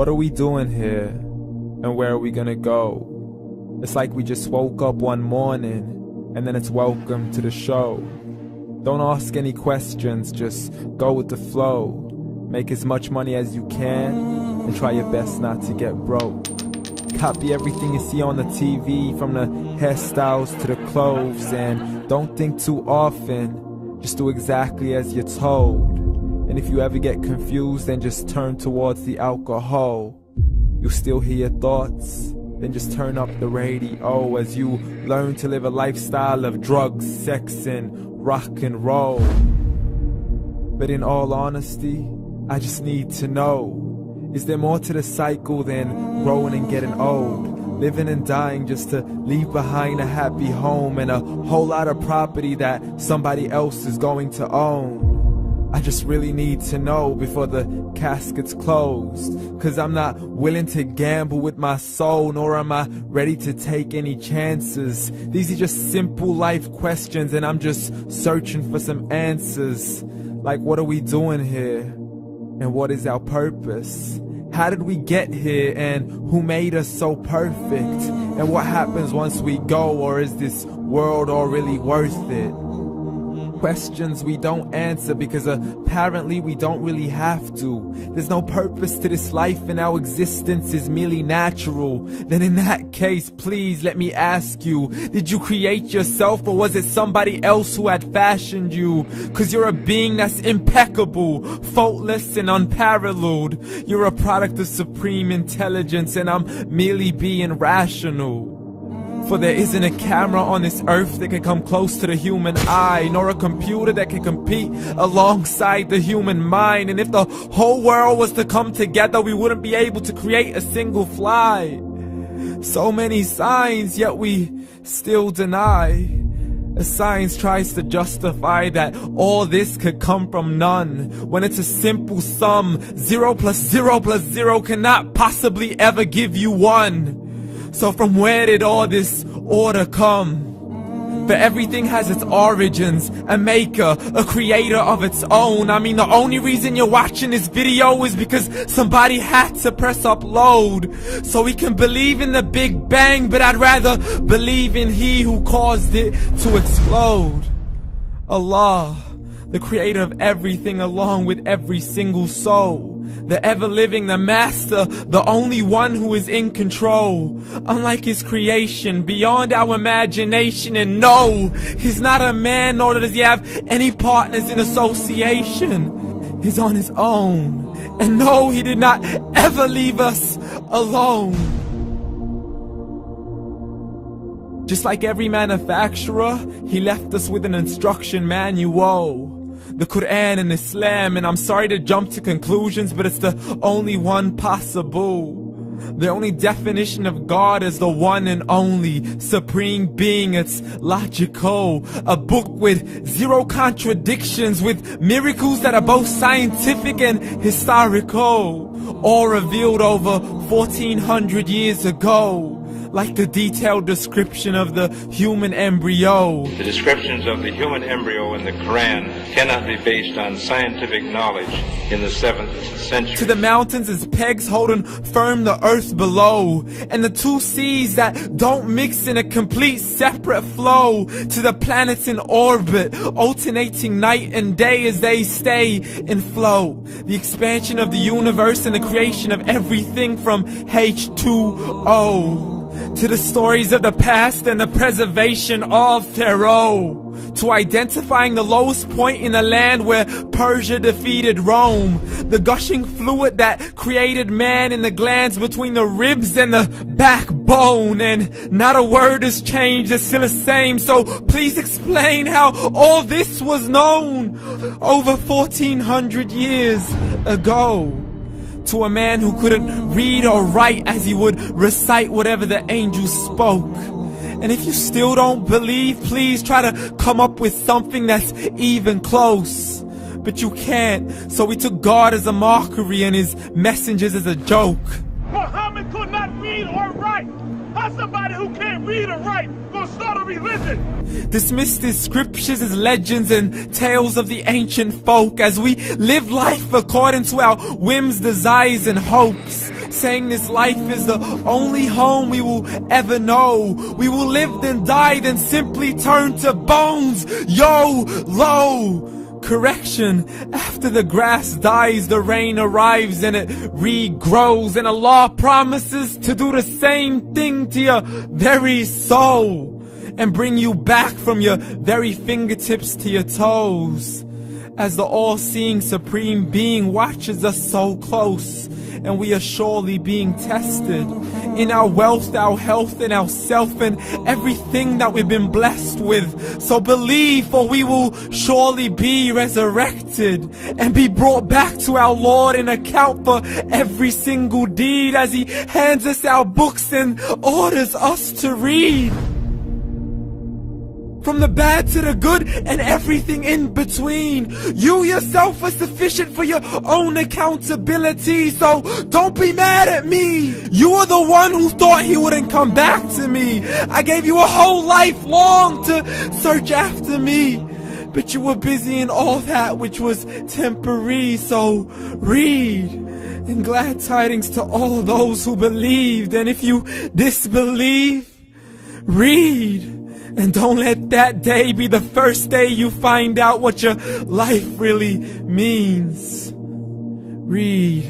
What are we doing here? And where are we gonna go? It's like we just woke up one morning, and then it's welcome to the show. Don't ask any questions, just go with the flow. Make as much money as you can, and try your best not to get broke. Copy everything you see on the TV, from the hairstyles to the clothes, and don't think too often, just do exactly as you're told. And if you ever get confused, then just turn towards the alcohol. You'll still hear your thoughts, then just turn up the radio as you learn to live a lifestyle of drugs, sex, and rock and roll. But in all honesty, I just need to know, is there more to the cycle than growing and getting old? Living and dying just to leave behind a happy home and a whole lot of property that somebody else is going to own. I just really need to know before the casket's closed, 'cause I'm not willing to gamble with my soul, nor am I ready to take any chances. These are just simple life questions, and I'm just searching for some answers. Like, what are we doing here? And what is our purpose? How did we get here, and who made us so perfect? And what happens once we go, or is this world all really worth it? Questions we don't answer because apparently we don't really have to. There's no purpose to this life and our existence is merely natural. Then in that case, please let me ask you, did you create yourself, or was it somebody else who had fashioned you? 'Cause you're a being that's impeccable, faultless and unparalleled. You're a product of supreme intelligence, and I'm merely being rational. For there isn't a camera on this earth that can come close to the human eye, nor a computer that can compete alongside the human mind. And if the whole world was to come together, we wouldn't be able to create a single fly. So many signs, yet we still deny. As science tries to justify that all this could come from none, when it's a simple sum. 0 plus 0 plus 0 cannot possibly ever give you 1. So from where did all this order come? For everything has its origins, a maker, a creator of its own. I mean, the only reason you're watching this video is because somebody had to press upload. So we can believe in the Big Bang, but I'd rather believe in He who caused it to explode. Allah, the creator of everything along with every single soul. The ever-living, the master, the only one who is in control. Unlike his creation, beyond our imagination. And no, he's not a man, nor does he have any partners in association. He's on his own. And no, he did not ever leave us alone. Just like every manufacturer, he left us with an instruction manual. The Quran and Islam, and I'm sorry to jump to conclusions, but it's the only one possible. The only definition of God is the one and only supreme being. It's logical, a book with 0 contradictions, with miracles that are both scientific and historical, all revealed over 1400 years ago. Like the detailed description of the human embryo. The descriptions of the human embryo in the Quran cannot be based on scientific knowledge in the 7th century. To the mountains as pegs holding firm the earth below, and the 2 seas that don't mix in a complete separate flow. To the planets in orbit, alternating night and day as they stay in flow. The expansion of the universe and the creation of everything from H2O. To the stories of the past and the preservation of Pharaoh. To identifying the lowest point in the land where Persia defeated Rome. The gushing fluid that created man in the glands between the ribs and the backbone. And not a word has changed, it's still the same. So please explain how all this was known over 1400 years ago. To a man who couldn't read or write, as he would recite whatever the angels spoke. And if you still don't believe, please try to come up with something that's even close. But you can't, so we took God as a mockery and his messengers as a joke. Muhammad could not read or write. How's somebody who can't read or write gonna start a religion? Dismissed his scriptures as legends and tales of the ancient folk, as we live life according to our whims, desires, and hopes. saying this life is the only home we will ever know. We will live then die, then simply turn to bones. YOLO! Correction, after the grass dies, the rain arrives and it regrows, and Allah promises to do the same thing to your very soul and bring you back from your very fingertips to your toes, as the all-seeing supreme being watches us so close, and we are surely being tested in our wealth, our health, and our self, and everything that we've been blessed with. So believe, for we will surely be resurrected and be brought back to our Lord and account for every single deed, as He hands us our books and orders us to read. From the bad to the good and everything in between. You yourself are sufficient for your own accountability, so don't be mad at me. You are the one who thought He wouldn't come back to me. I gave you a whole life long to search after me, but you were busy in all that which was temporary. So read, and glad tidings to all those who believed. And if you disbelieve, read. And don't let that day be the first day you find out what your life really means. Read.